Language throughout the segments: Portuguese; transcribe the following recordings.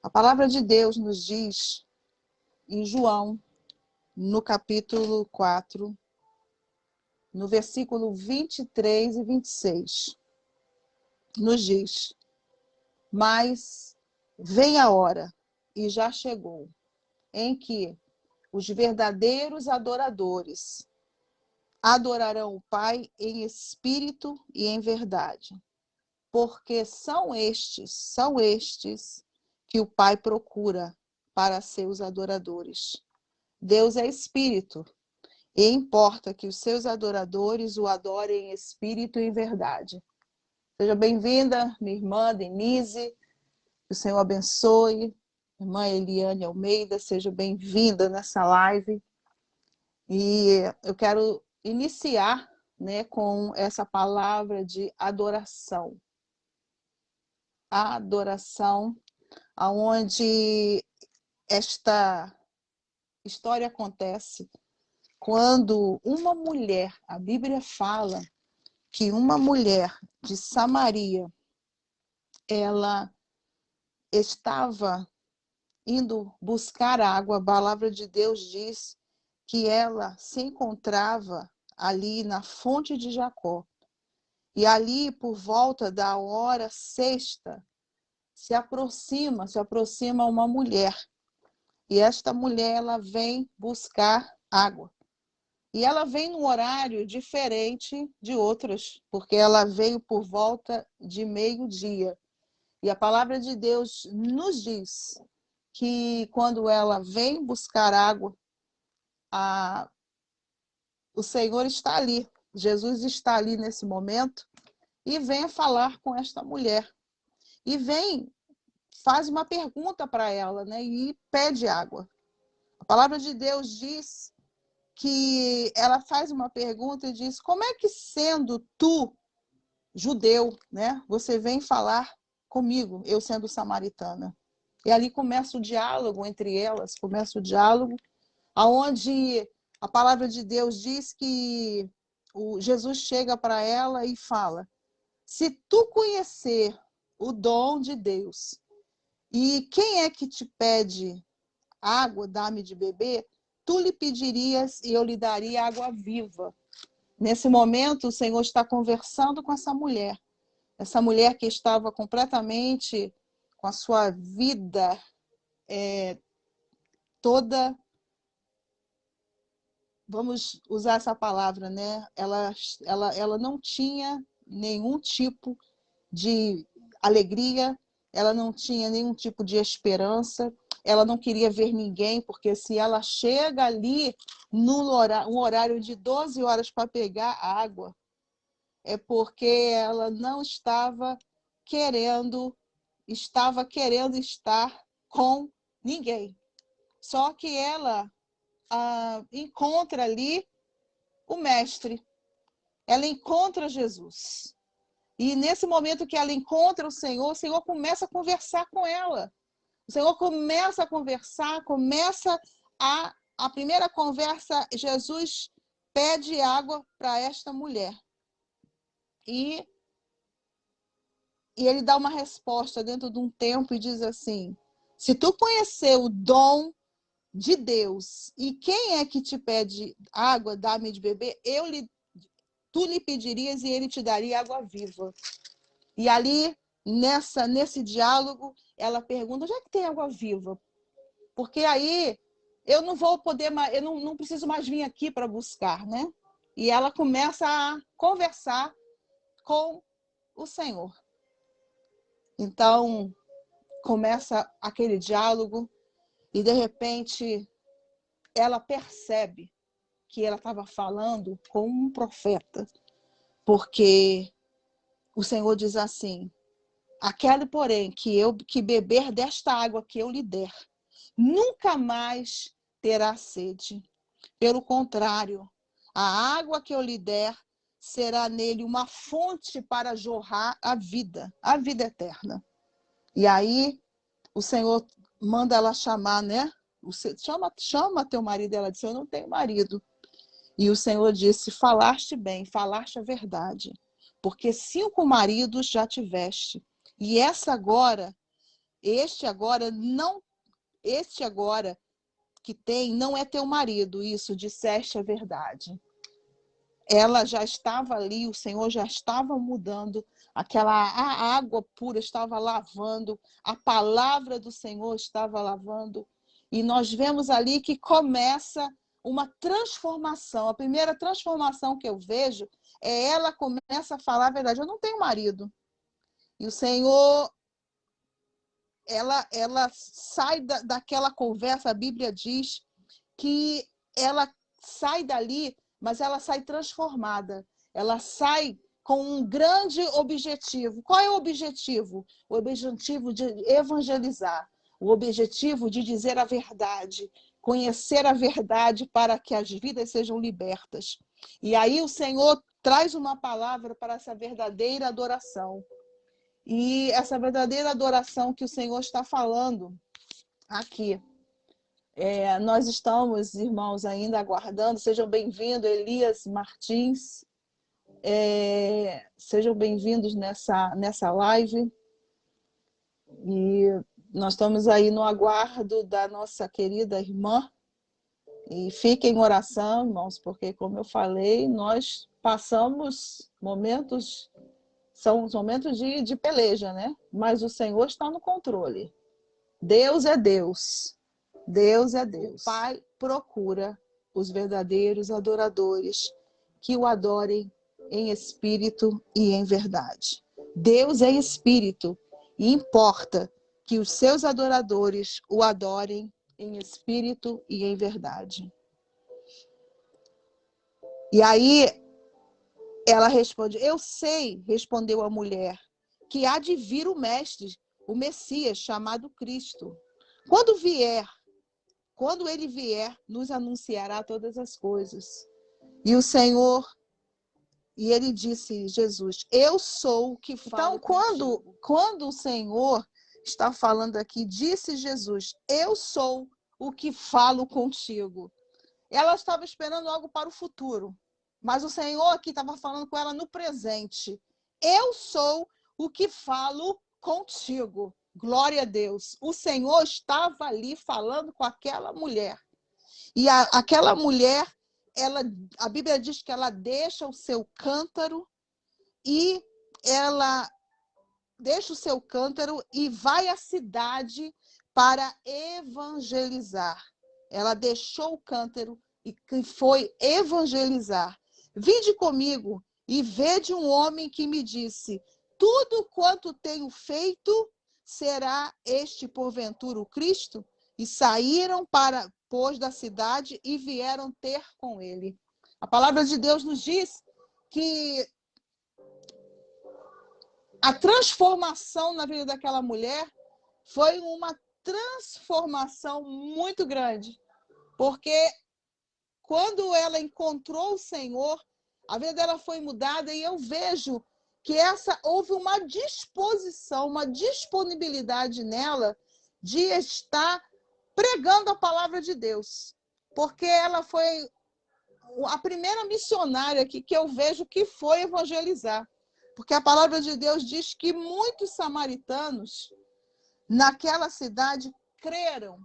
A palavra de Deus nos diz, em João, no capítulo 4, no versículo 23 e 26, nos diz: mas vem a hora, e já chegou, em que os verdadeiros adoradores adorarão o Pai em espírito e em verdade, porque são estes que o Pai procura para seus adoradores. Deus é espírito, e importa que os seus adoradores o adorem em espírito e em verdade. Seja bem-vinda, minha irmã Denise, que o Senhor abençoe. Irmã Eliane Almeida, seja bem-vinda nessa live. E eu quero iniciar, né, com essa palavra de adoração. A adoração, aonde esta história acontece quando uma mulher, a Bíblia fala que uma mulher de Samaria, ela estava indo buscar água. A palavra de Deus diz que ela se encontrava ali na fonte de Jacó. E ali, por volta da hora sexta, se aproxima uma mulher. E esta mulher, ela vem buscar água. E ela vem num horário diferente de outras, porque ela veio por volta de meio-dia. E a palavra de Deus nos diz que quando ela vem buscar água, o Senhor está ali, Jesus está ali nesse momento, e vem falar com esta mulher. E faz uma pergunta para ela, né? E pede água. A palavra de Deus diz que ela faz uma pergunta e diz: como é que, sendo tu judeu, né, você vem falar comigo, eu sendo samaritana? E ali começa o diálogo entre elas, começa o diálogo, onde a palavra de Deus diz que Jesus chega para ela e fala: se tu conhecer o dom de Deus, e quem é que te pede água, dá-me de beber, tu lhe pedirias e eu lhe daria água viva. Nesse momento, o Senhor está conversando com essa mulher que estava completamente com a sua vida toda, vamos usar essa palavra, né? Ela não tinha nenhum tipo de alegria, ela não tinha nenhum tipo de esperança, ela não queria ver ninguém, porque se ela chega ali um horário de 12 horas para pegar água, é porque ela não estava querendo estar com ninguém. Só que ela encontra ali o mestre, ela encontra Jesus. E nesse momento que ela encontra o Senhor começa a conversar com ela. O Senhor começa a conversar, a primeira conversa, Jesus pede água para esta mulher. E ele dá uma resposta dentro de um tempo e diz assim: se tu conhecer o dom de Deus, e quem é que te pede água, dá-me de beber, tu lhe pedirias e ele te daria água viva. E ali, nesse diálogo, ela pergunta: onde é que tem água viva? Porque aí eu não vou poder mais, eu não preciso mais vir aqui para buscar, né? E ela começa a conversar com o Senhor. Então, começa aquele diálogo e, de repente, ela percebe que ela estava falando com um profeta, porque o Senhor diz assim: aquele, porém, que beber desta água que eu lhe der, nunca mais terá sede. Pelo contrário, a água que eu lhe der será nele uma fonte para jorrar a vida eterna. E aí o Senhor manda ela chamar, né? Chama teu marido. Ela disse: eu não tenho marido. E o Senhor disse: falaste bem, falaste a verdade, porque 5 maridos já tiveste, e essa agora Este agora não, este agora que tem não é teu marido, isso disseste a verdade. Ela já estava ali, o Senhor já estava mudando, a água pura estava lavando, a palavra do Senhor estava lavando, e nós vemos ali que começa uma transformação. A primeira transformação que eu vejo é ela começa a falar a verdade. Eu não tenho marido. E o Senhor, ela sai daquela conversa, a Bíblia diz que ela sai dali, mas ela sai transformada. Ela sai com um grande objetivo. Qual é o objetivo? O objetivo de evangelizar, o objetivo de dizer a verdade, conhecer a verdade para que as vidas sejam libertas. E aí o Senhor traz uma palavra para essa verdadeira adoração. E essa verdadeira adoração que o Senhor está falando aqui. Nós estamos, irmãos, ainda aguardando. Sejam bem-vindos, Elias Martins. Sejam bem-vindos nessa live. E nós estamos aí no aguardo da nossa querida irmã. E fiquem em oração, irmãos, porque, como eu falei, nós passamos momentos, são os momentos de peleja, né? Mas o Senhor está no controle. Deus é Deus. Deus é Deus. O Pai procura os verdadeiros adoradores que o adorem em espírito e em verdade. Deus é espírito e importa que os seus adoradores o adorem em espírito e em verdade. E aí ela responde: eu sei, respondeu a mulher, que há de vir o Mestre, o Messias, chamado Cristo. Quando ele vier, nos anunciará todas as coisas. E o Senhor, e ele disse, Jesus, eu sou o que falo. Então, quando o Senhor está falando aqui, disse Jesus, eu sou o que falo contigo. Ela estava esperando algo para o futuro, mas o Senhor aqui estava falando com ela no presente. Eu sou o que falo contigo. Glória a Deus. O Senhor estava ali falando com aquela mulher. E aquela mulher, a Bíblia diz que ela deixa o seu cântaro e ela deixa o seu cântaro e vai à cidade para evangelizar. Ela deixou o cântaro e foi evangelizar. Vinde comigo e vede um homem que me disse, tudo quanto tenho feito, será este porventura o Cristo? E saíram para pôs da cidade e vieram ter com ele. A palavra de Deus nos diz que a transformação na vida daquela mulher foi uma transformação muito grande, porque quando ela encontrou o Senhor, a vida dela foi mudada e eu vejo que houve uma disposição, uma disponibilidade nela de estar pregando a palavra de Deus, porque ela foi a primeira missionária que eu vejo que foi evangelizar. Porque a palavra de Deus diz que muitos samaritanos naquela cidade creram.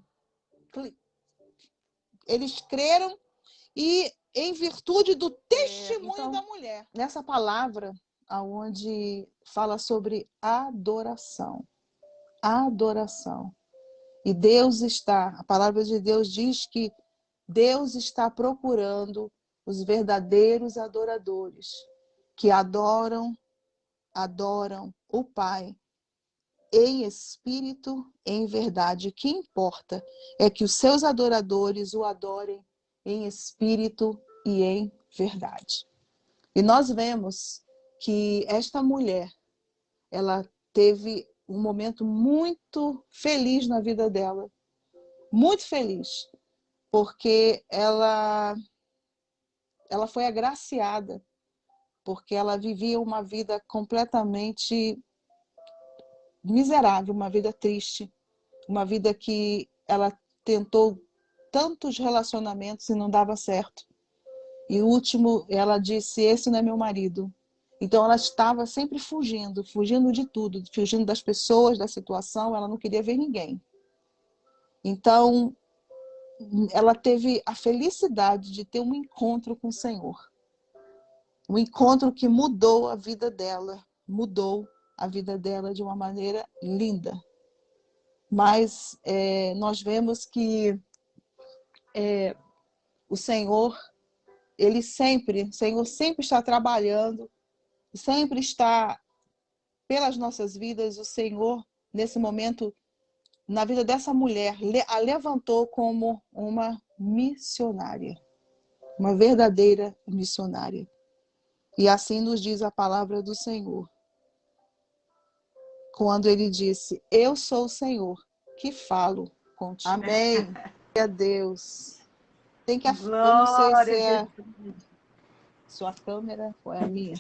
Eles creram e em virtude do testemunho da mulher. Nessa palavra, onde fala sobre adoração. Adoração. E Deus a palavra de Deus diz que Deus está procurando os verdadeiros adoradores, que adoram o Pai em espírito, em verdade. O que importa é que os seus adoradores o adorem em espírito e em verdade. E nós vemos que esta mulher, ela teve um momento muito feliz na vida dela, muito feliz, porque ela foi agraciada, porque ela vivia uma vida completamente miserável, uma vida triste, uma vida que ela tentou tantos relacionamentos e não dava certo. E o último, ela disse, esse não é meu marido. Então ela estava sempre fugindo de tudo, fugindo das pessoas, da situação, ela não queria ver ninguém. Então ela teve a felicidade de ter um encontro com o Senhor. Um encontro que mudou a vida dela de uma maneira linda. Mas nós vemos que o Senhor sempre está trabalhando, sempre está pelas nossas vidas. O Senhor, nesse momento, na vida dessa mulher, a levantou como uma missionária, uma verdadeira missionária. E assim nos diz a palavra do Senhor, quando ele disse: eu sou o Senhor que falo contigo. Amém. Glória a Deus. Eu não sei se é sua câmera ou é a minha.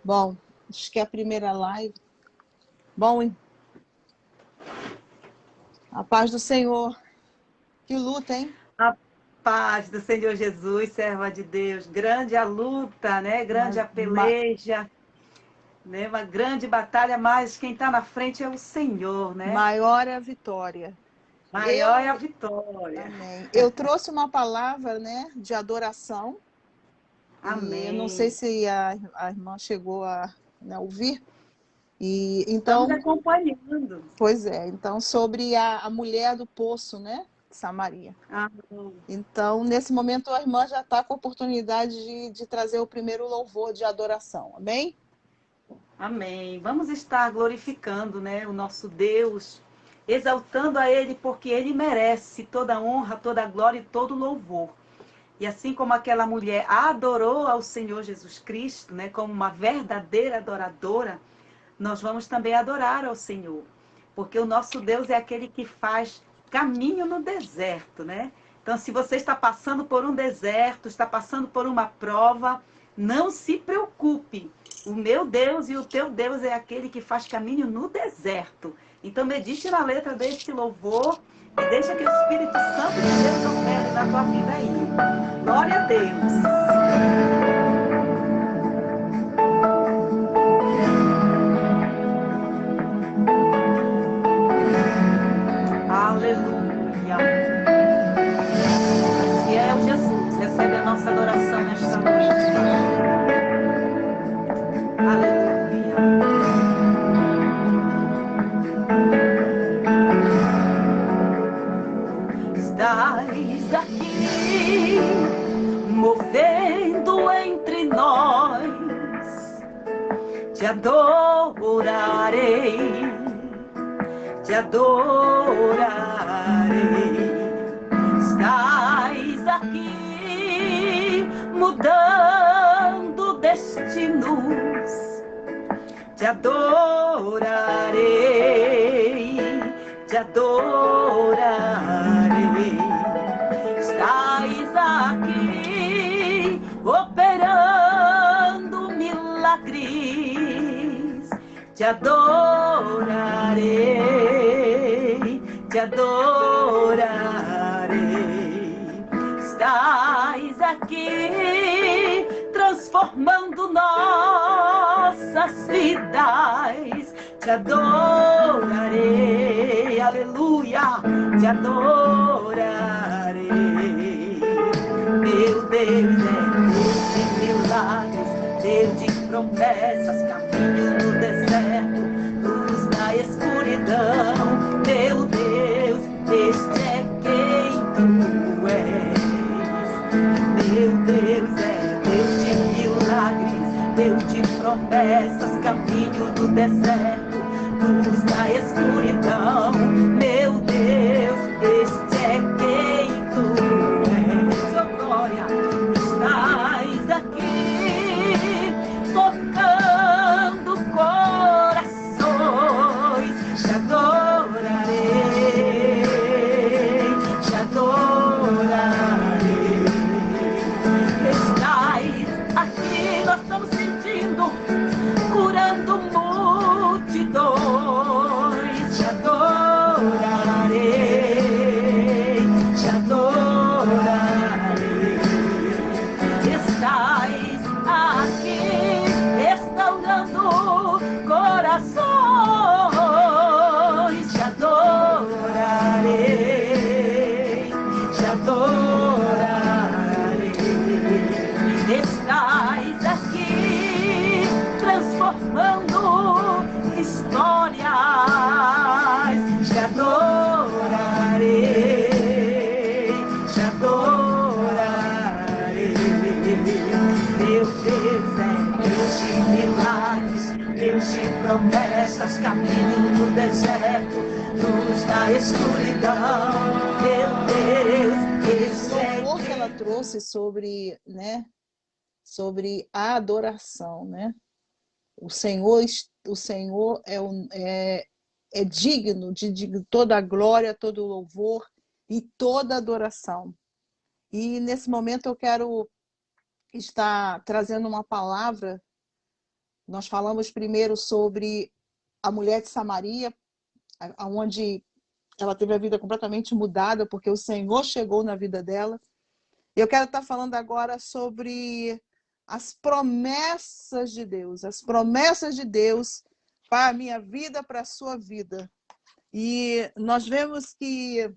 Bom, acho que é a primeira live. Bom, a paz do Senhor. Que luta, hein? A paz do Senhor Jesus, serva de Deus. Grande a luta, né? Grande a peleja, né? Uma grande batalha, mas quem está na frente é o Senhor, né? Maior é a vitória. Maior é a vitória. Amém. Eu trouxe uma palavra, né, de adoração. Amém. E eu não sei se a irmã chegou a ouvir. E então, estamos acompanhando. Pois é. Então, sobre a mulher do poço, né, de Samaria. Amém. Então, nesse momento, a irmã já está com a oportunidade de trazer o primeiro louvor de adoração. Amém? Amém. Vamos estar glorificando, né, o nosso Deus, exaltando a Ele, porque Ele merece toda a honra, toda a glória e todo o louvor. E assim como aquela mulher adorou ao Senhor Jesus Cristo, né, como uma verdadeira adoradora, nós vamos também adorar ao Senhor. Porque o nosso Deus é aquele que faz caminho no deserto, né? Então, se você está passando por um deserto, está passando por uma prova, não se preocupe. O meu Deus e o teu Deus é aquele que faz caminho no deserto. Então, medite na letra deste louvor e deixa que o Espírito Santo de Deus opere na tua vida aí. Glória a Deus. Aleluia. Fiel Jesus, recebe a nossa adoração nesta noite. Aleluia. Estás aqui, movendo entre nós, te adorarei. Te adorarei. Estás aqui mudando destinos. Te adorarei. Te adorarei. Estás aqui operando milagres. Te adorarei, te adorarei. Estás aqui transformando nossas vidas. Te adorarei, aleluia, te adorarei. Meu Deus é Deus de milagres, Deus de promessas, caminho no deserto, luz na escuridão. Meu Deus, este é quem tu és. Meu Deus é Deus de milagres, Deus de promessas, caminho no deserto, luz na escuridão. Meu Deus, este é quem tu és. Oh, glória, estás aqui tocando corações. Te adorarei, te adorarei. Estás aqui, nós estamos sentindo, curando multidões. Te adorarei, glórias, te adorarei, te adorarei. Meu Deus é Deus de milagres, Deus de promessas, caminho no deserto, luz na escuridão. Meu Deus, esse é O louvor que ela trouxe sobre, né, sobre a adoração, né? O Senhor é digno de toda a glória, todo o louvor e toda a adoração. E nesse momento eu quero estar trazendo uma palavra. Nós falamos primeiro sobre a mulher de Samaria, onde ela teve a vida completamente mudada, porque o Senhor chegou na vida dela. Eu quero estar falando agora sobre as promessas de Deus, as promessas de Deus para a minha vida, para a sua vida. E nós vemos que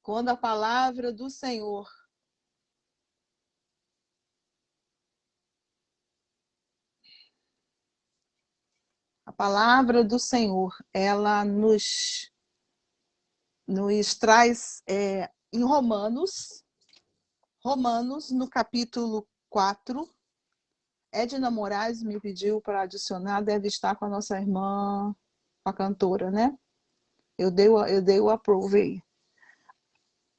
quando a palavra do Senhor ela nos traz em Romanos, no capítulo 4, Edna Moraes me pediu para adicionar, deve estar com a nossa irmã, a cantora, né? Eu dei o approve aí.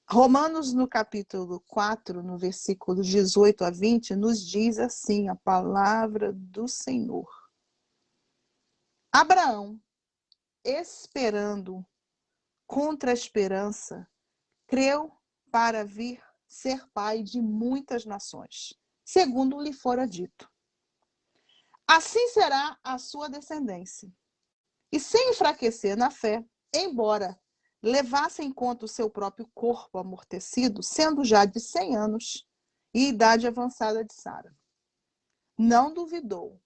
Romanos, no capítulo 4, no versículo 18 a 20, nos diz assim a palavra do Senhor. Abraão, esperando contra a esperança, creu para vir ser pai de muitas nações, segundo lhe fora dito. Assim será a sua descendência. E sem enfraquecer na fé, embora levasse em conta o seu próprio corpo amortecido, sendo já de 100 anos e idade avançada de Sara, não duvidou,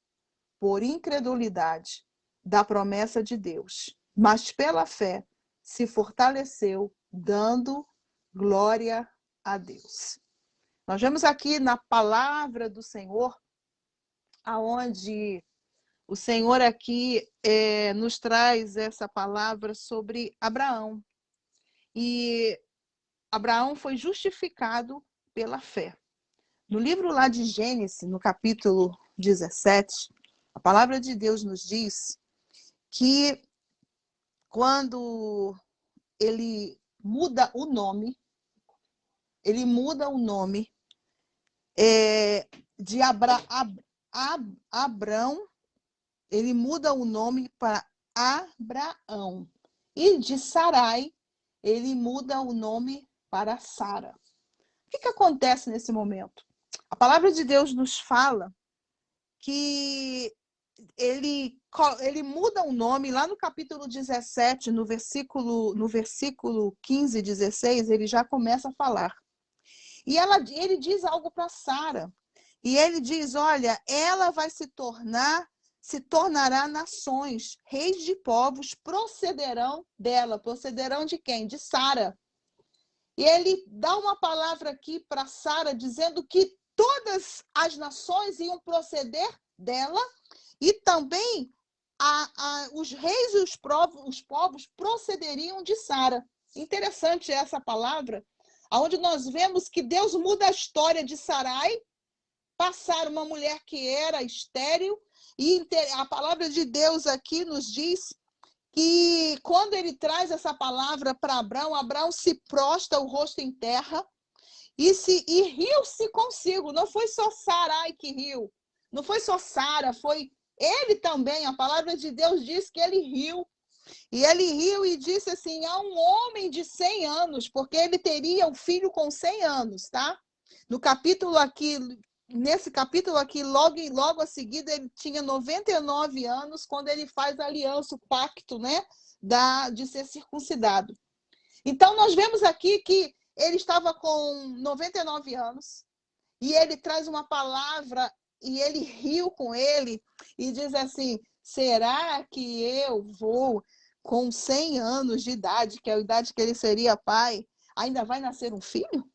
por incredulidade, da promessa de Deus, mas pela fé se fortaleceu, dando glória a Deus. Nós vemos aqui na palavra do Senhor, aonde o Senhor aqui nos traz essa palavra sobre Abraão. E Abraão foi justificado pela fé. No livro lá de Gênesis, no capítulo 17, a palavra de Deus nos diz que quando ele muda o nome de Abrão, ele muda o nome para Abraão. E de Sarai, ele muda o nome para Sara. O que acontece nesse momento? A palavra de Deus nos fala que ele muda o nome, lá no capítulo 17, no versículo 15 e 16, ele já começa a falar. E ele diz algo para Sara. E ele diz, olha, ela vai se tornará nações, reis de povos procederão dela. Procederão de quem? De Sara. E ele dá uma palavra aqui para Sara, dizendo que todas as nações iam proceder dela, e também os reis e os povos procederiam de Sara. Interessante essa palavra, onde nós vemos que Deus muda a história de Sarai, passar uma mulher que era estéril, e a palavra de Deus aqui nos diz que quando ele traz essa palavra para Abraão, Abraão se prostra o rosto em terra e riu-se consigo. Não foi só Sarai que riu, não foi só Sara, foi ele também. A palavra de Deus diz que ele riu. E ele riu e disse assim, há um homem de 100 anos, porque ele teria um filho com 100 anos, tá? Nesse capítulo aqui, logo a seguir, ele tinha 99 anos quando ele faz a aliança, o pacto, né, de ser circuncidado. Então, nós vemos aqui que ele estava com 99 anos e ele traz uma palavra e ele riu com ele e diz assim, será que eu vou, com 100 anos de idade, que é a idade que ele seria pai, ainda vai nascer um filho?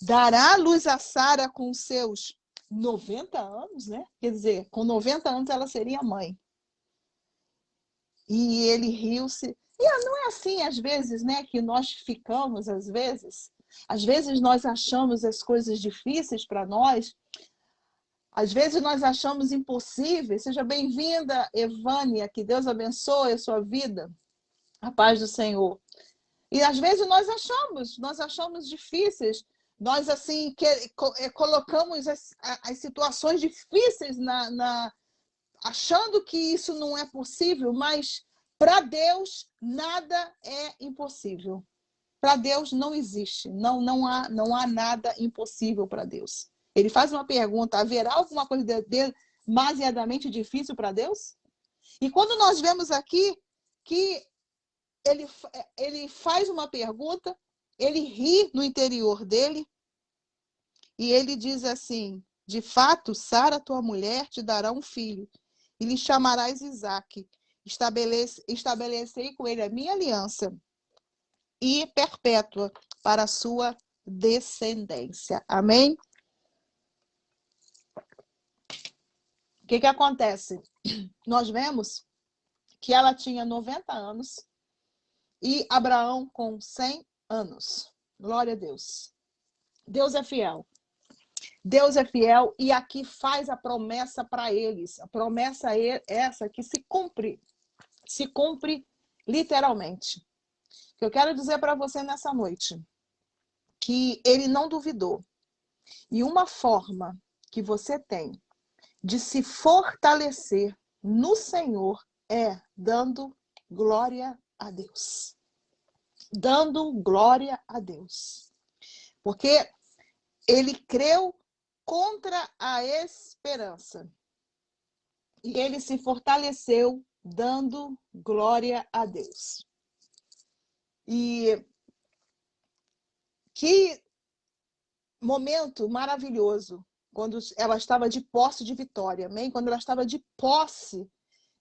Dará luz a Sara com seus 90 anos, né? Quer dizer, com 90 anos ela seria mãe. E ele riu-se. E não é assim, às vezes, né, que nós ficamos, às vezes nós achamos as coisas difíceis para nós, às vezes nós achamos impossíveis. Seja bem-vinda, Evânia, que Deus abençoe a sua vida, a paz do Senhor. E às vezes nós achamos difíceis, nós assim colocamos as situações difíceis achando que isso não é possível, mas para Deus nada é impossível. Para Deus não existe, não há nada impossível para Deus. Ele faz uma pergunta: haverá alguma coisa demasiadamente difícil para Deus? E quando nós vemos aqui que ele faz uma pergunta, ele ri no interior dele, e ele diz assim: de fato, Sara, tua mulher, te dará um filho, e lhe chamarás Isaque. Estabelecei com ele a minha aliança e perpétua para a sua descendência. Amém? O que acontece? Nós vemos que ela tinha 90 anos e Abraão com 100 anos. Glória a Deus. Deus é fiel. Deus é fiel e aqui faz a promessa para eles. A promessa é essa que se cumpre literalmente. O que eu quero dizer para você nessa noite, que ele não duvidou. E uma forma que você tem de se fortalecer no Senhor é dando glória a Deus. Dando glória a Deus. Porque ele creu contra a esperança. E ele se fortaleceu dando glória a Deus. E que momento maravilhoso quando ela estava de posse de vitória, amém? Quando ela estava de posse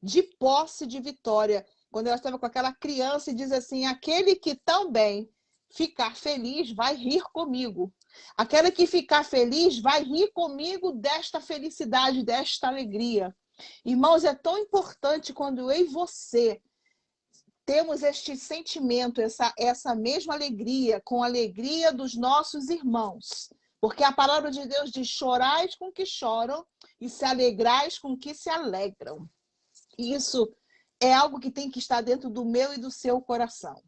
de vitória, quando ela estava com aquela criança e diz assim: aquele que também ficar feliz vai rir comigo. Aquele que ficar feliz vai rir comigo desta felicidade, desta alegria. Irmãos, é tão importante quando eu e você temos este sentimento, essa mesma alegria, com a alegria dos nossos irmãos. Porque a palavra de Deus diz: chorais com que choram e se alegrais com que se alegram. Isso é algo que tem que estar dentro do meu e do seu coração.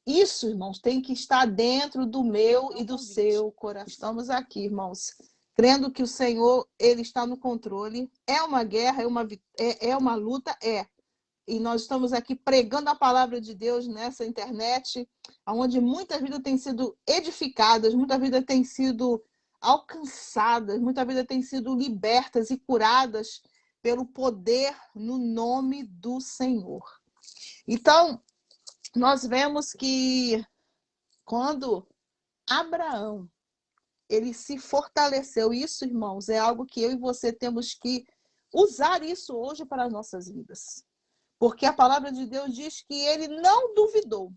Isso, irmãos, tem que estar dentro do meu e do seu coração. Estamos aqui, irmãos, crendo que o Senhor, ele está no controle. É uma guerra, é uma luta, é. E nós estamos aqui pregando a palavra de Deus nessa internet, onde muitas vidas têm sido edificadas, muitas vidas têm sido alcançadas, muitas vidas têm sido libertas e curadas pelo poder no nome do Senhor. Então, nós vemos que quando Abraão, ele se fortaleceu, isso, irmãos, é algo que eu e você temos que usar isso hoje para as nossas vidas. Porque a palavra de Deus diz que ele não duvidou.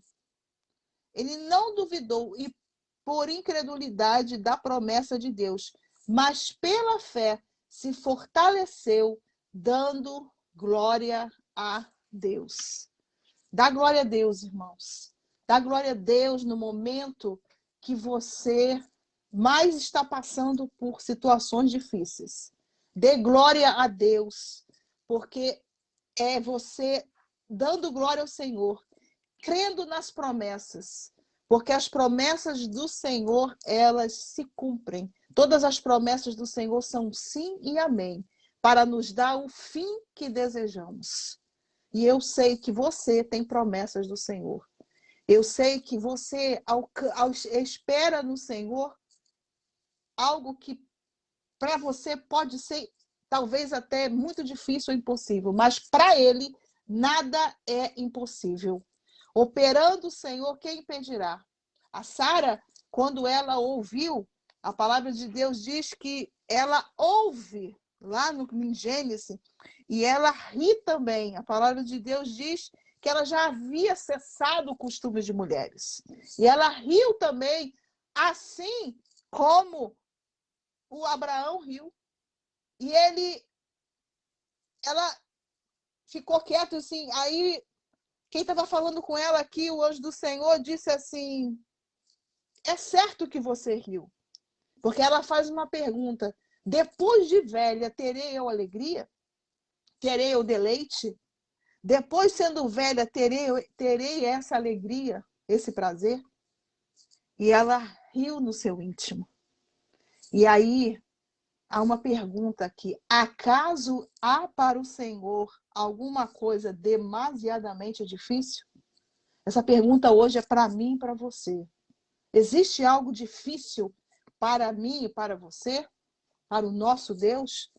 Ele não duvidou e por incredulidade da promessa de Deus, mas pela fé se fortaleceu, dando glória a Deus. Dá glória a Deus, irmãos. Dá glória a Deus no momento que você mais está passando por situações difíceis. Dê glória a Deus, porque é você dando glória ao Senhor, crendo nas promessas, porque as promessas do Senhor, elas se cumprem. Todas as promessas do Senhor são sim e amém, para nos dar o fim que desejamos. E eu sei que você tem promessas do Senhor. Eu sei que você espera no Senhor algo que para você pode ser talvez até muito difícil ou impossível, mas para ele nada é impossível. Operando o Senhor, quem impedirá? A Sara, quando ela ouviu, a palavra de Deus diz que ela ouve lá em Gênesis e ela ri também. A palavra de Deus diz que ela já havia cessado o costume de mulheres. E ela riu também, assim como o Abraão riu. E ela ficou quieto assim. Aí quem estava falando com ela aqui, o anjo do Senhor, disse assim: é certo que você riu. Porque ela faz uma pergunta: depois de velha, terei eu alegria? Terei eu deleite? Depois, sendo velha, terei essa alegria, esse prazer? E ela riu no seu íntimo. E aí, há uma pergunta aqui: acaso há para o Senhor alguma coisa demasiadamente difícil? Essa pergunta hoje é para mim e para você. Existe algo difícil para mim e para você? Para o nosso Deus?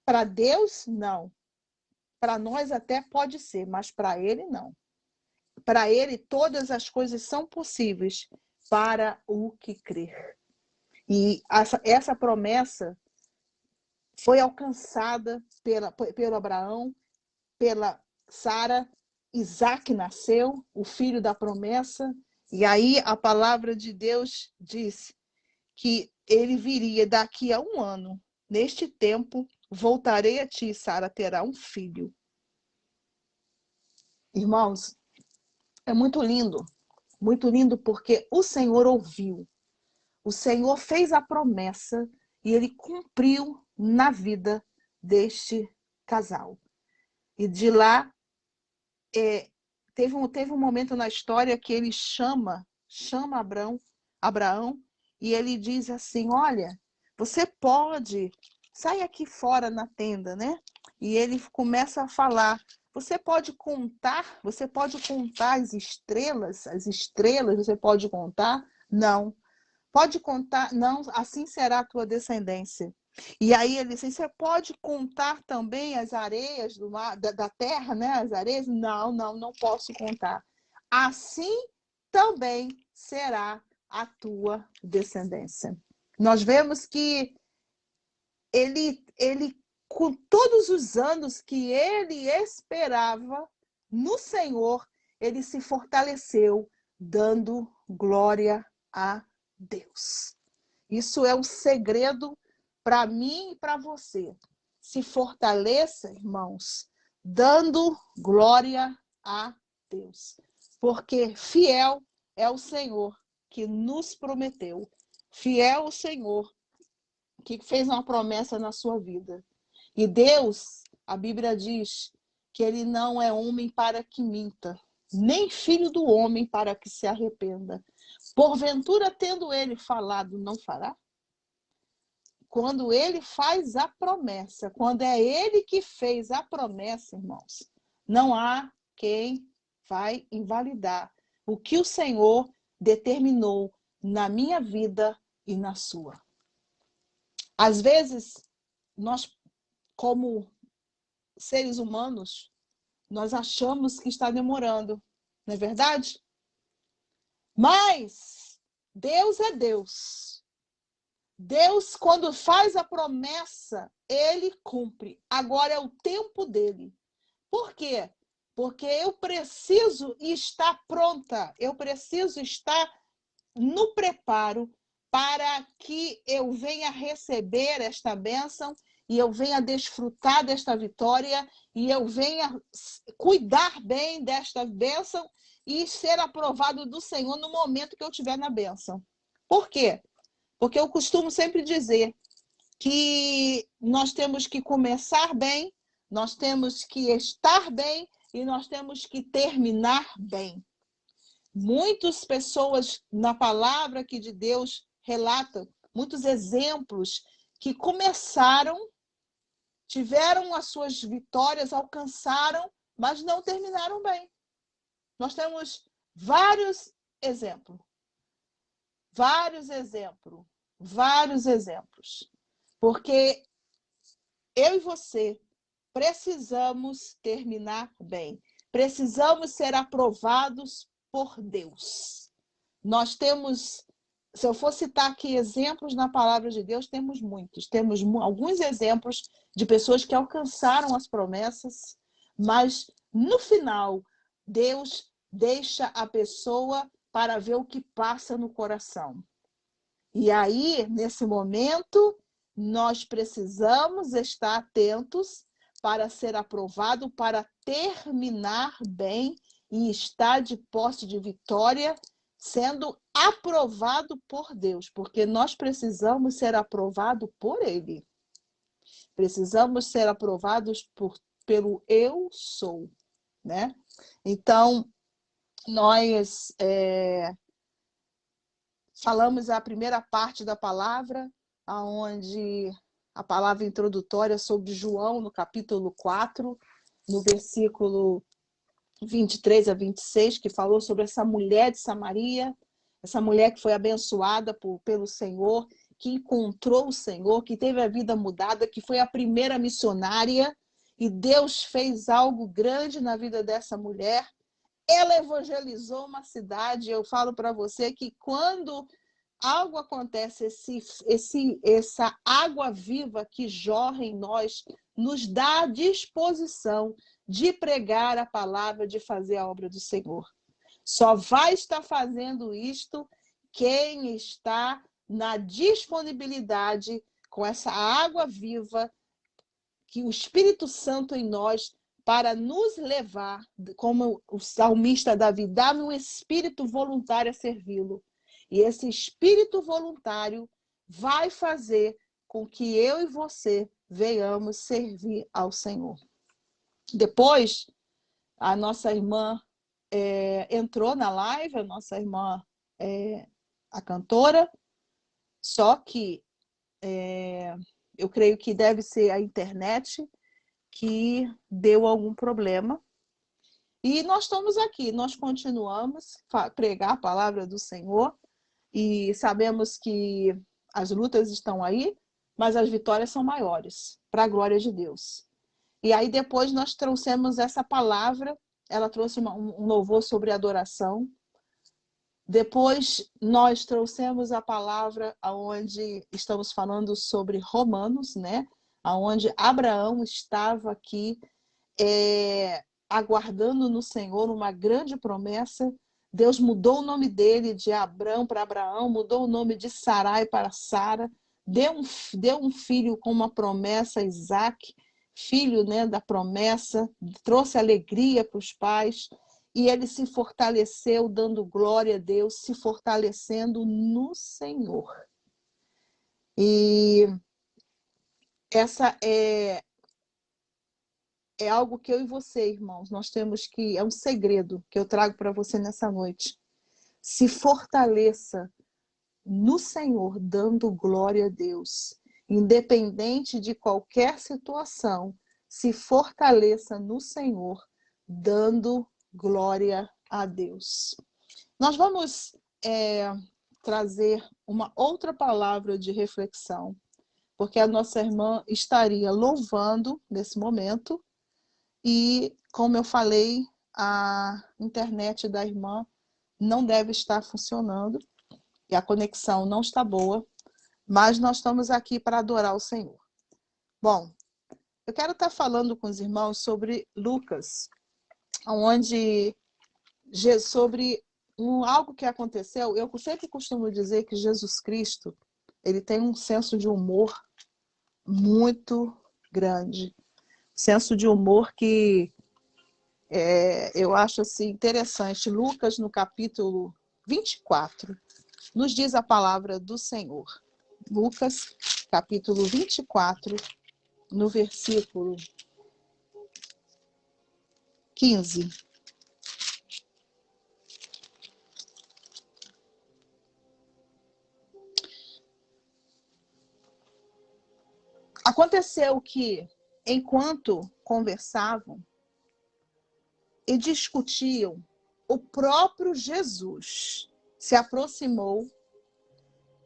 Para Deus, não. Para nós até pode ser, mas para Ele, não. Para Ele, todas as coisas são possíveis para o que crer. E essa promessa foi alcançada pelo Abraão, pela Sara. Isaac nasceu, o filho da promessa. E aí a palavra de Deus diz que ele viria daqui a 1 ano. Neste tempo, voltarei a ti, Sara terá um filho. Irmãos, é muito lindo porque o Senhor ouviu. O Senhor fez a promessa e ele cumpriu na vida deste casal. E de lá, teve um momento na história que ele chama Abraão, e ele diz assim: olha, você pode, sai aqui fora na tenda, né? E ele começa a falar: você pode contar as estrelas, você pode contar? Não. Pode contar? Não, assim será a tua descendência. E aí ele diz: você pode contar também as areias do mar, da terra, né? As areias? Não, não posso contar. Assim também será a tua descendência. Nós vemos que ele, com todos os anos que ele esperava no Senhor, ele se fortaleceu, dando glória a Deus. Isso é um segredo para mim e para você. Se fortaleça, irmãos, dando glória a Deus. Porque fiel é o Senhor que nos prometeu. Fiel o Senhor que fez uma promessa na sua vida. E Deus, a Bíblia diz que ele não é homem para que minta, nem filho do homem para que se arrependa. Porventura, tendo ele falado, não fará? Quando ele faz a promessa, quando é ele que fez a promessa, irmãos, não há quem vai invalidar o que o Senhor determinou na minha vida e na sua. Às vezes, nós, como seres humanos, nós achamos que está demorando, não é verdade? Mas Deus é Deus. Deus, quando faz a promessa, ele cumpre. Agora é o tempo dele. Por quê? Porque eu preciso estar pronta, eu preciso estar no preparo para que eu venha receber esta bênção e eu venha desfrutar desta vitória e eu venha cuidar bem desta bênção e ser aprovado do Senhor no momento que eu estiver na bênção. Por quê? Porque eu costumo sempre dizer que nós temos que começar bem, nós temos que estar bem e nós temos que terminar bem. Muitas pessoas na palavra aqui de Deus relatam muitos exemplos que começaram, tiveram as suas vitórias, alcançaram, mas não terminaram bem. Nós temos vários exemplos. Porque eu e você precisamos terminar bem. Precisamos ser aprovados por Deus. Nós temos, se eu for citar aqui exemplos na palavra de Deus, temos muitos. Temos alguns exemplos de pessoas que alcançaram as promessas, mas no final, Deus deixa a pessoa para ver o que passa no coração. E aí, nesse momento, nós precisamos estar atentos para ser aprovado, para terminar bem e estar de posse de vitória, sendo aprovado por Deus, porque nós precisamos ser aprovados por Ele. Precisamos ser aprovados pelo eu sou, né? Então, nós falamos a primeira parte da palavra, onde a palavra introdutória sobre João, no capítulo 4, no versículo 23 a 26, que falou sobre essa mulher de Samaria, essa mulher que foi abençoada pelo Senhor, que encontrou o Senhor, que teve a vida mudada, que foi a primeira missionária, e Deus fez algo grande na vida dessa mulher. Ela evangelizou uma cidade. Eu falo para você que quando algo acontece, essa água viva que jorra em nós, nos dá a disposição de pregar a palavra, de fazer a obra do Senhor. Só vai estar fazendo isto quem está na disponibilidade com essa água viva, que o Espírito Santo em nós, para nos levar, como o salmista Davi, dá-me um espírito voluntário a servi-lo. E esse espírito voluntário vai fazer com que eu e você venhamos servir ao Senhor. Depois, a nossa irmã entrou na live, a nossa irmã, a cantora, só que eu creio que deve ser a internet que deu algum problema. E nós estamos aqui, nós continuamos a pregar a palavra do Senhor e sabemos que as lutas estão aí, mas as vitórias são maiores, para a glória de Deus. E aí depois nós trouxemos essa palavra, ela trouxe um louvor sobre adoração. Depois nós trouxemos a palavra onde estamos falando sobre Romanos, né? Onde Abraão estava aqui aguardando no Senhor uma grande promessa. Deus mudou o nome dele de Abrão para Abraão, mudou o nome de Sarai para Sara, deu um filho com uma promessa, Isaac, filho, né, da promessa, trouxe alegria para os pais, e ele se fortaleceu, dando glória a Deus, se fortalecendo no Senhor. E essa é algo que eu e você, irmãos, nós temos que... É um segredo que eu trago para você nessa noite. Se fortaleça no Senhor, dando glória a Deus. Independente de qualquer situação, se fortaleça no Senhor, dando glória a Deus. Nós vamos trazer uma outra palavra de reflexão, porque a nossa irmã estaria louvando nesse momento, e, como eu falei, a internet da irmã não deve estar funcionando, e a conexão não está boa, mas nós estamos aqui para adorar o Senhor. Bom, eu quero estar falando com os irmãos sobre Lucas, onde sobre algo que aconteceu. Eu sempre costumo dizer que Jesus Cristo, ele tem um senso de humor muito grande. Senso de humor que eu acho assim, interessante. Lucas, no capítulo 24, nos diz a palavra do Senhor. Lucas, capítulo 24, no versículo 15. Aconteceu que, enquanto conversavam e discutiam, o próprio Jesus se aproximou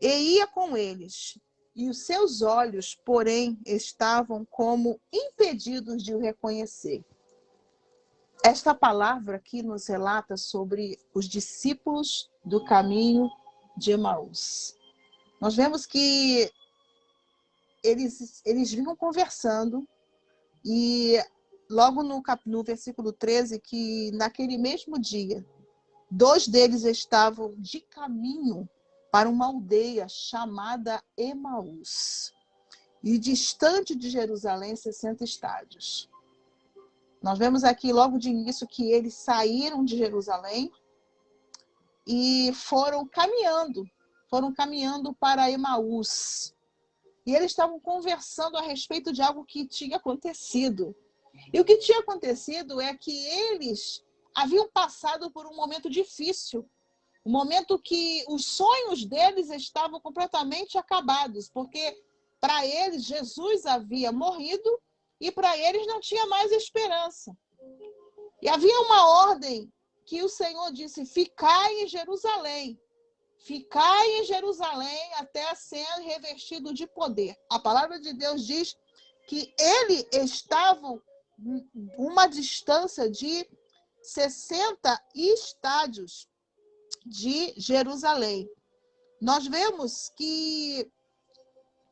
e ia com eles, e os seus olhos, porém, estavam como impedidos de o reconhecer. Esta palavra aqui nos relata sobre os discípulos do caminho de Emaús. Nós vemos que eles vinham conversando, e logo no versículo 13, que naquele mesmo dia, 2 deles estavam de caminho para uma aldeia chamada Emaús. e distante de Jerusalém 60 estádios. Nós vemos aqui logo de início que eles saíram de Jerusalém e foram caminhando para Emaús. E eles estavam conversando a respeito de algo que tinha acontecido. E o que tinha acontecido é que eles haviam passado por um momento difícil, um momento que os sonhos deles estavam completamente acabados, porque para eles Jesus havia morrido e para eles não tinha mais esperança. E havia uma ordem que o Senhor disse: ficai em Jerusalém. Ficai em Jerusalém até ser revestido de poder. A palavra de Deus diz que eles estavam uma distância de 60 estádios de Jerusalém. Nós vemos que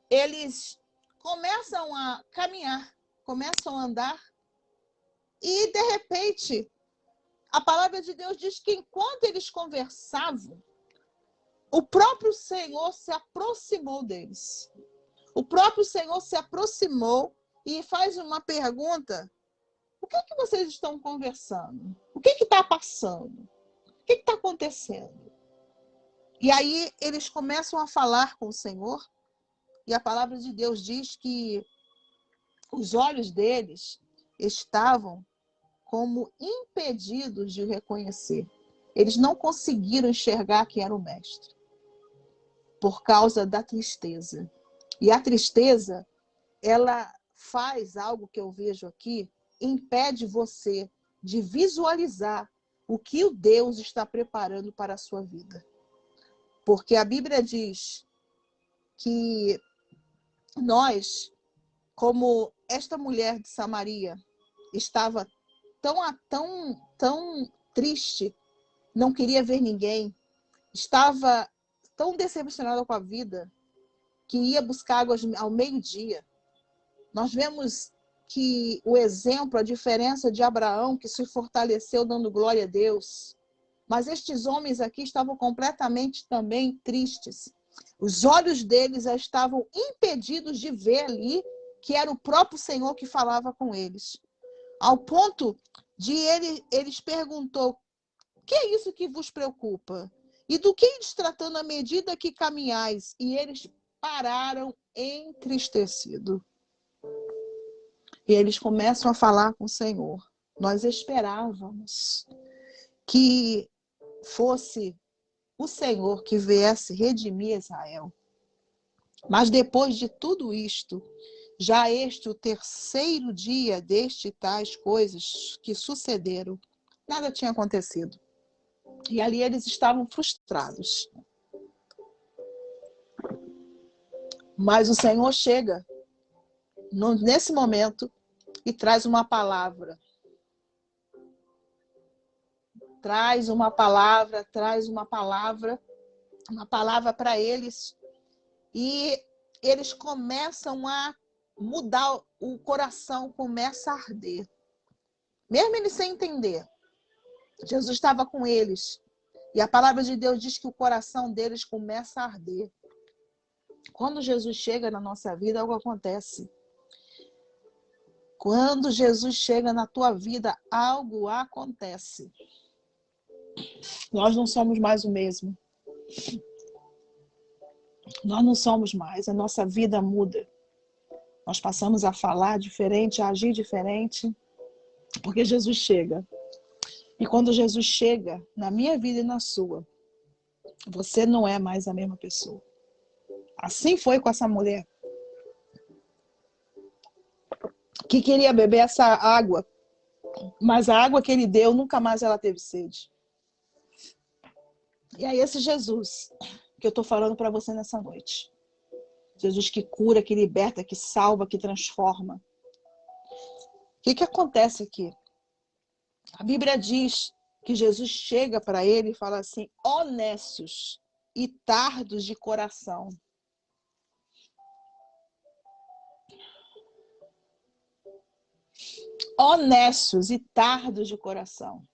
eles começam a caminhar, começam a andar, e de repente a palavra de Deus diz que enquanto eles conversavam, o próprio Senhor se aproximou deles. O próprio Senhor se aproximou e faz uma pergunta: o que é que vocês estão conversando? O que está passando? O que está acontecendo? E aí eles começam a falar com o Senhor, e a palavra de Deus diz que os olhos deles estavam como impedidos de o reconhecer. Eles não conseguiram enxergar quem era o mestre, por causa da tristeza. E a tristeza, ela faz algo que eu vejo aqui, impede você de visualizar o que o Deus está preparando para a sua vida. Porque a Bíblia diz que nós, como esta mulher de Samaria, estava tão triste, não queria ver ninguém, estava tão decepcionada com a vida, que ia buscar águas ao meio-dia. Nós vemos que o exemplo, a diferença de Abraão, que se fortaleceu dando glória a Deus. Mas estes homens aqui estavam completamente também tristes. Os olhos deles já estavam impedidos de ver ali que era o próprio Senhor que falava com eles. Ao ponto de eles perguntou: o que é isso que vos preocupa? E do que ides tratando à medida que caminhais? E eles pararam entristecidos. E eles começam a falar com o Senhor. Nós esperávamos que fosse o Senhor que viesse redimir Israel. Mas depois de tudo isto, já este o terceiro dia deste tais coisas que sucederam, nada tinha acontecido. E ali eles estavam frustrados. Mas o Senhor chega nesse momento e traz uma palavra. Traz uma palavra para eles. E eles começam a mudar, o coração começa a arder. Mesmo eles sem entender. Jesus estava com eles. E a palavra de Deus diz que o coração deles começa a arder. Quando Jesus chega na nossa vida, algo acontece. Quando Jesus chega na tua vida, algo acontece. Nós não somos mais o mesmo. Nós não somos mais. A nossa vida muda. Nós passamos a falar diferente, a agir diferente, porque Jesus chega. E quando Jesus chega na minha vida e na sua, você não é mais a mesma pessoa. Assim foi com essa mulher que queria beber essa água, mas a água que ele deu, nunca mais ela teve sede. E é esse Jesus que eu estou falando para você nessa noite. Jesus que cura, que liberta, que salva, que transforma. O que acontece aqui? A Bíblia diz que Jesus chega para ele e fala assim: ó nécios e tardos de coração. Ó nécios e tardos de coração,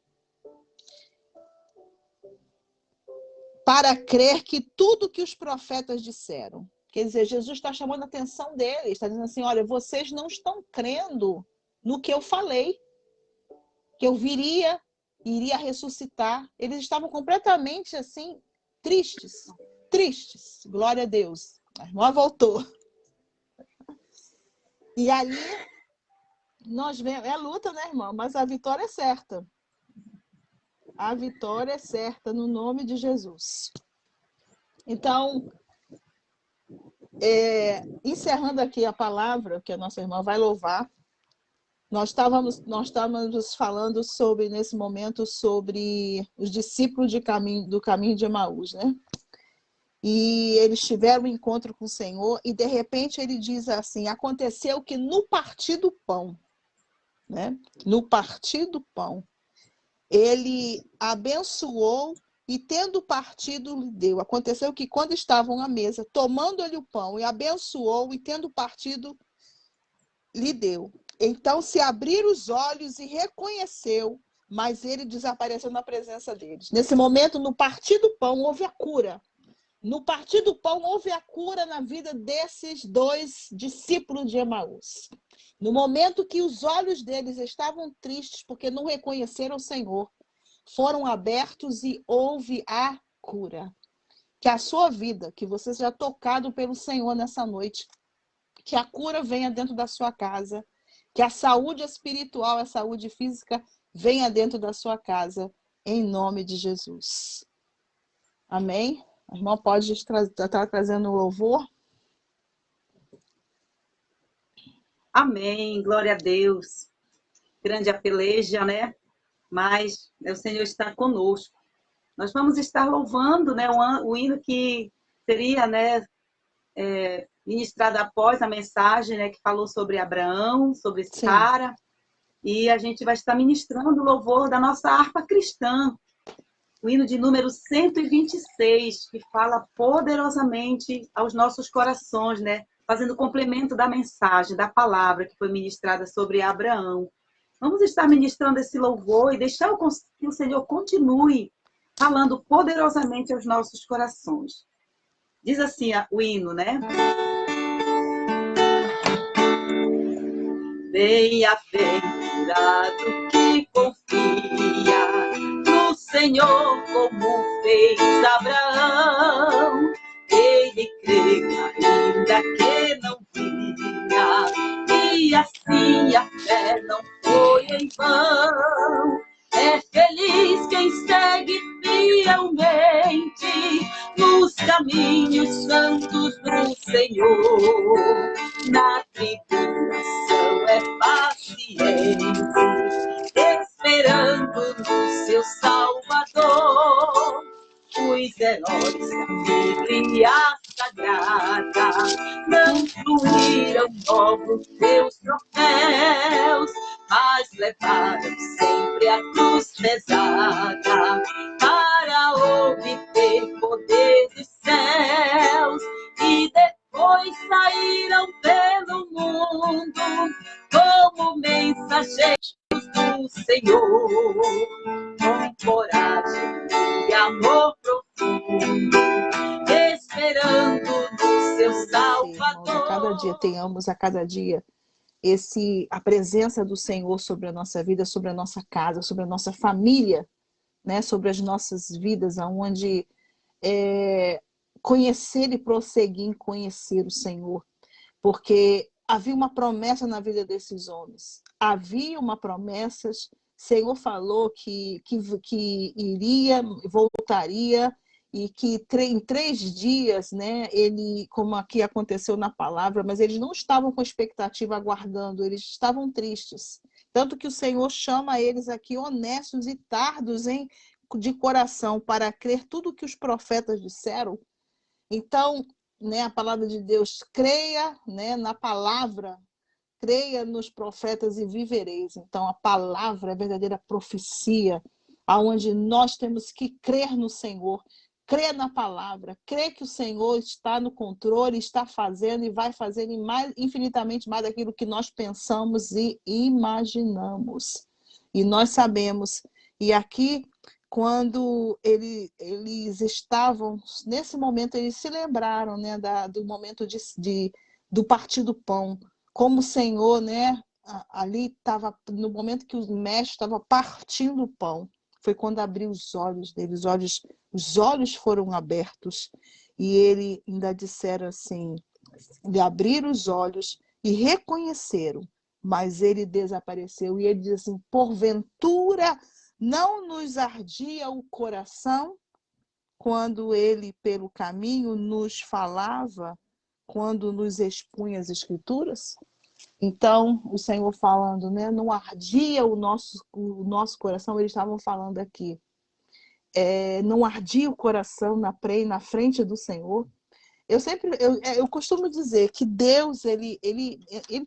para crer que tudo que os profetas disseram. O Quer dizer, Jesus está chamando a atenção deles, está dizendo assim, olha, vocês não estão crendo no que eu falei, que eu iria ressuscitar. Eles estavam completamente assim, tristes, tristes. Glória a Deus. A irmã voltou. E ali, nós vemos, é luta, né, irmã? Mas a vitória é certa. A vitória é certa, no nome de Jesus. Então, encerrando aqui a palavra, que a nossa irmã vai louvar, nós estávamos falando sobre, nesse momento, sobre os discípulos do caminho de Emaús, né? E eles tiveram um encontro com o Senhor e, de repente, ele diz assim, aconteceu que no partir do pão, né? No partir do pão, ele abençoou e, tendo partido, lhe deu. Aconteceu que, quando estavam à mesa, tomando-lhe o pão, e abençoou, e, tendo partido, lhe deu. Então se abriram os olhos e reconheceu, mas ele desapareceu na presença deles. Nesse momento, no partir do pão, houve a cura. No partir do pão, houve a cura na vida desses dois discípulos de Emaús. No momento que os olhos deles estavam tristes, porque não reconheceram o Senhor, foram abertos e houve a cura. Que a sua vida, que você seja tocado pelo Senhor nessa noite, que a cura venha dentro da sua casa, que a saúde espiritual, a saúde física venha dentro da sua casa, em nome de Jesus. Amém? A irmã pode estar trazendo louvor? Amém, glória a Deus. Grande a peleja, né? Mas o Senhor está conosco. Nós vamos estar louvando, né, o hino que seria, né, ministrado após a mensagem, né, que falou sobre Abraão, sobre Sara. E a gente vai estar ministrando o louvor da nossa harpa cristã, o hino de número 126, que fala poderosamente aos nossos corações, né? Fazendo complemento da mensagem, da palavra que foi ministrada sobre Abraão. Vamos estar ministrando esse louvor e deixar que o Senhor continue falando poderosamente aos nossos corações. Diz assim o hino, né? Bem-aventurado que confia no Senhor, como fez Abraão. Ele creu ainda que não via, e assim a fé não foi em vão. É feliz quem segue fielmente nos caminhos santos do Senhor. Na tribulação é paciente, esperando no seu Salvador. Os heróis da Bíblia Sagrada não fluíram logo teus troféus, mas levaram sempre a cruz pesada para obter poder dos céus, e depois saíram pelo mundo como mensageiros do Senhor, com coragem e amor profundo, esperando no seu Salvador. A cada dia tenhamos, a cada dia, a presença do Senhor sobre a nossa vida, sobre a nossa casa, sobre a nossa família, né? Sobre as nossas vidas, onde conhecer e prosseguir em conhecer o Senhor. Porque havia uma promessa na vida desses homens. Havia uma promessa, o Senhor falou que iria, voltaria, e que em 3 dias, né, como aqui aconteceu na palavra, mas eles não estavam com expectativa aguardando, eles estavam tristes. Tanto que o Senhor chama eles aqui honestos e tardos de coração para crer tudo o que os profetas disseram. Então, né, a palavra de Deus, creia, né, na palavra, creia nos profetas e vivereis. Então, a palavra é a verdadeira profecia, aonde nós temos que crer no Senhor, crer na palavra, crer que o Senhor está no controle, está fazendo e vai fazer infinitamente mais daquilo que nós pensamos e imaginamos. E nós sabemos, e aqui quando eles estavam, nesse momento, eles se lembraram, né, do momento do partir do pão, como o Senhor, né, ali estava, no momento que o mestre estava partindo o pão, foi quando abriu os olhos dele, os olhos foram abertos, e ele ainda disseram assim, de abrir os olhos e reconheceram, mas ele desapareceu, e ele diz assim, porventura não nos ardia o coração quando ele, pelo caminho, nos falava, quando nos expunha as Escrituras? Então, o Senhor falando, né? Não ardia o nosso coração, eles estavam falando aqui. Não ardia o coração na frente do Senhor. Eu costumo dizer que Deus ele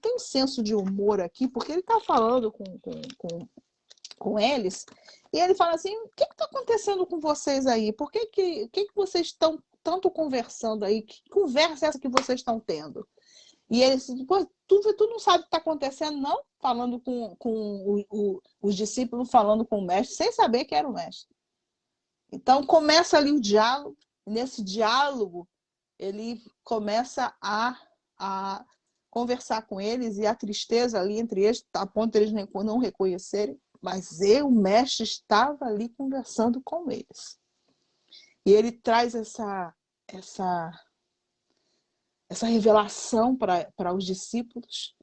tem um senso de humor aqui, porque ele está falando com eles, e ele fala assim, o que está acontecendo com vocês aí? Por que vocês estão tanto conversando aí? Que conversa é essa que vocês estão tendo? E eles, tu não sabe o que está acontecendo, não? Falando os discípulos, falando com o mestre, sem saber que era o mestre. Então, começa ali o diálogo, e nesse diálogo, ele começa a conversar com eles, e a tristeza ali entre eles, a ponto de eles não reconhecerem, mas o mestre estava ali conversando com eles. E ele traz essa revelação para os discípulos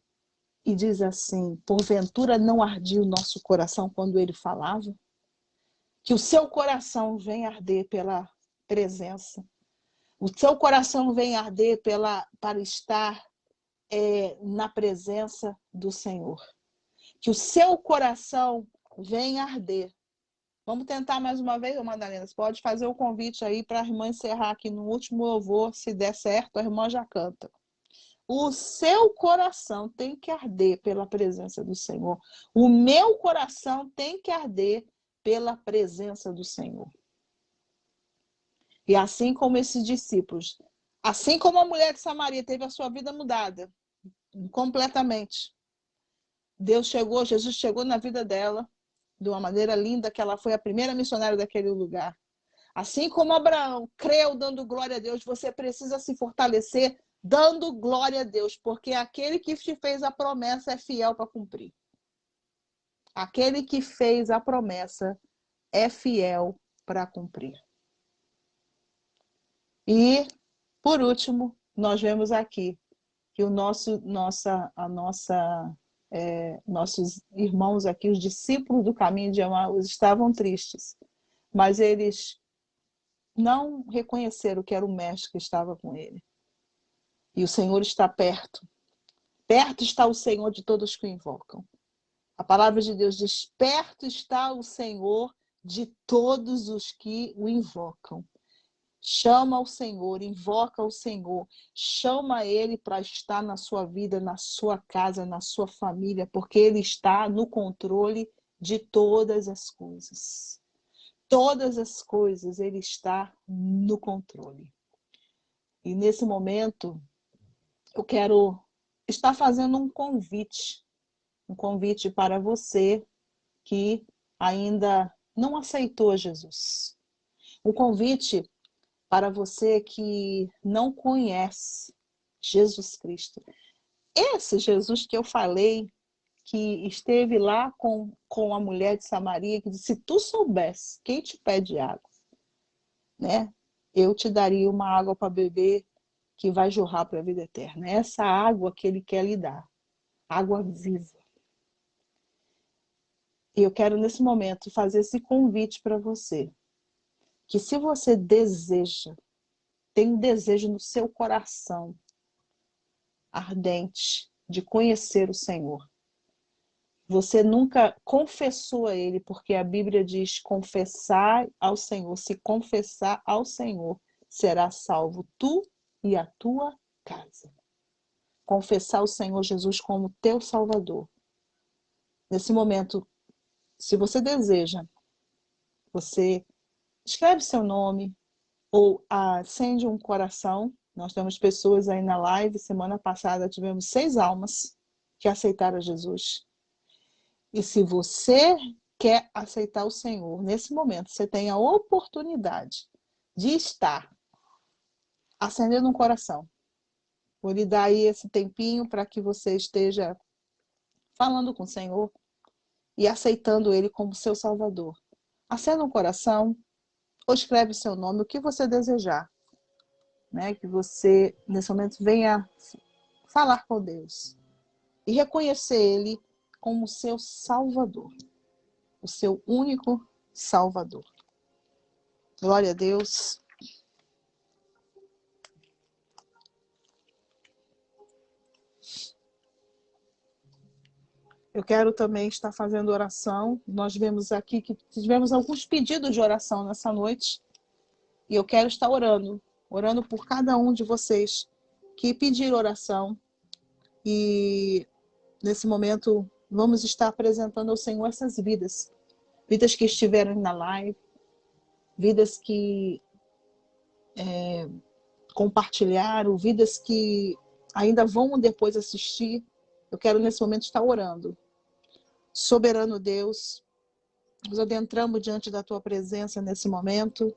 e diz assim, porventura não ardia o nosso coração quando ele falava? Que o seu coração venha arder pela presença. O seu coração venha arder para estar na presença do Senhor. Que o seu coração venha arder. Vamos tentar mais uma vez, Madalena? Você pode fazer o convite aí para a irmã encerrar aqui no último louvor. Se der certo, a irmã já canta. O seu coração tem que arder pela presença do Senhor. O meu coração tem que arder pela presença do Senhor. E assim como esses discípulos, assim como a mulher de Samaria teve a sua vida mudada completamente. Jesus chegou na vida dela de uma maneira linda, que ela foi a primeira missionária daquele lugar. Assim como Abraão creu dando glória a Deus, você precisa se fortalecer dando glória a Deus, porque aquele que te fez a promessa é fiel para cumprir. Aquele que fez a promessa é fiel para cumprir. E, por último, nós vemos aqui que nossos irmãos aqui, os discípulos do caminho de Emaús, estavam tristes, mas eles não reconheceram que era o mestre que estava com ele. E o Senhor está perto. Perto está o Senhor de todos que o invocam. A palavra de Deus diz, perto está o Senhor de todos os que o invocam. Chama o Senhor, invoca o Senhor, chama Ele para estar na sua vida, na sua casa, na sua família, porque Ele está no controle de todas as coisas. Todas as coisas Ele está no controle. E nesse momento, eu quero estar fazendo um convite para você que ainda não aceitou Jesus. Um convite para você que não conhece Jesus Cristo. Esse Jesus que eu falei, que esteve lá com a mulher de Samaria, que disse, se tu soubesse quem te pede água, né, eu te daria uma água para beber que vai jorrar para a vida eterna. Essa água que ele quer lhe dar, água viva. E eu quero, nesse momento, fazer esse convite para você, que se você deseja, tem um desejo no seu coração ardente de conhecer o Senhor. Você nunca confessou a Ele, porque a Bíblia diz confessar ao Senhor. Se confessar ao Senhor, será salvo tu e a tua casa. Confessar o Senhor Jesus como teu Salvador. Nesse momento, se você deseja, você escreve seu nome, ou acende um coração. Nós temos pessoas aí na live, semana passada tivemos 6 almas que aceitaram Jesus. E se você quer aceitar o Senhor, nesse momento, você tem a oportunidade de estar acendendo um coração. Vou lhe dar aí esse tempinho para que você esteja falando com o Senhor e aceitando Ele como seu Salvador. Acenda um coração ou escreve seu nome, o que você desejar. Né? Que você, nesse momento, venha falar com Deus e reconhecer Ele como seu Salvador, o seu único Salvador. Glória a Deus. Eu quero também estar fazendo oração. Nós vemos aqui que tivemos alguns pedidos de oração nessa noite. E eu quero estar orando por cada um de vocês que pediram oração. E nesse momento vamos estar apresentando ao Senhor essas vidas. Vidas que estiveram na live, vidas que compartilharam, vidas que ainda vão depois assistir. Eu quero nesse momento estar orando. Soberano Deus, nos adentramos diante da Tua presença nesse momento,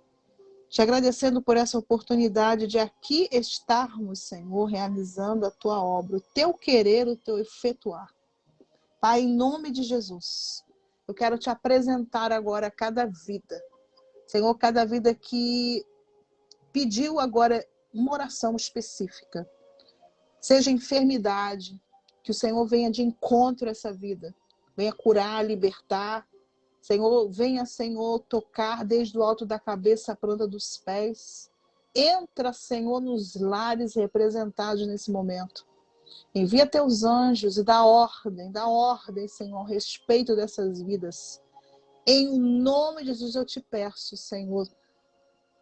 te agradecendo por essa oportunidade de aqui estarmos, Senhor, realizando a Tua obra, o Teu querer, o Teu efetuar. Pai, em nome de Jesus, eu quero te apresentar agora cada vida. Senhor, cada vida que pediu agora uma oração específica. Seja enfermidade, que o Senhor venha de encontro a essa vida. Venha curar, libertar. Senhor, venha, Senhor, tocar desde o alto da cabeça à planta dos pés. Entra, Senhor, nos lares representados nesse momento. Envia teus anjos e dá ordem, Senhor, a respeito dessas vidas. Em nome de Jesus eu te peço, Senhor,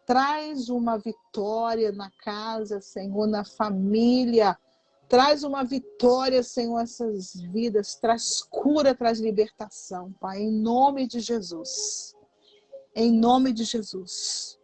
traz uma vitória na casa, Senhor, na família. Traz uma vitória, Senhor, a essas vidas. Traz cura, traz libertação, Pai, em nome de Jesus. Em nome de Jesus.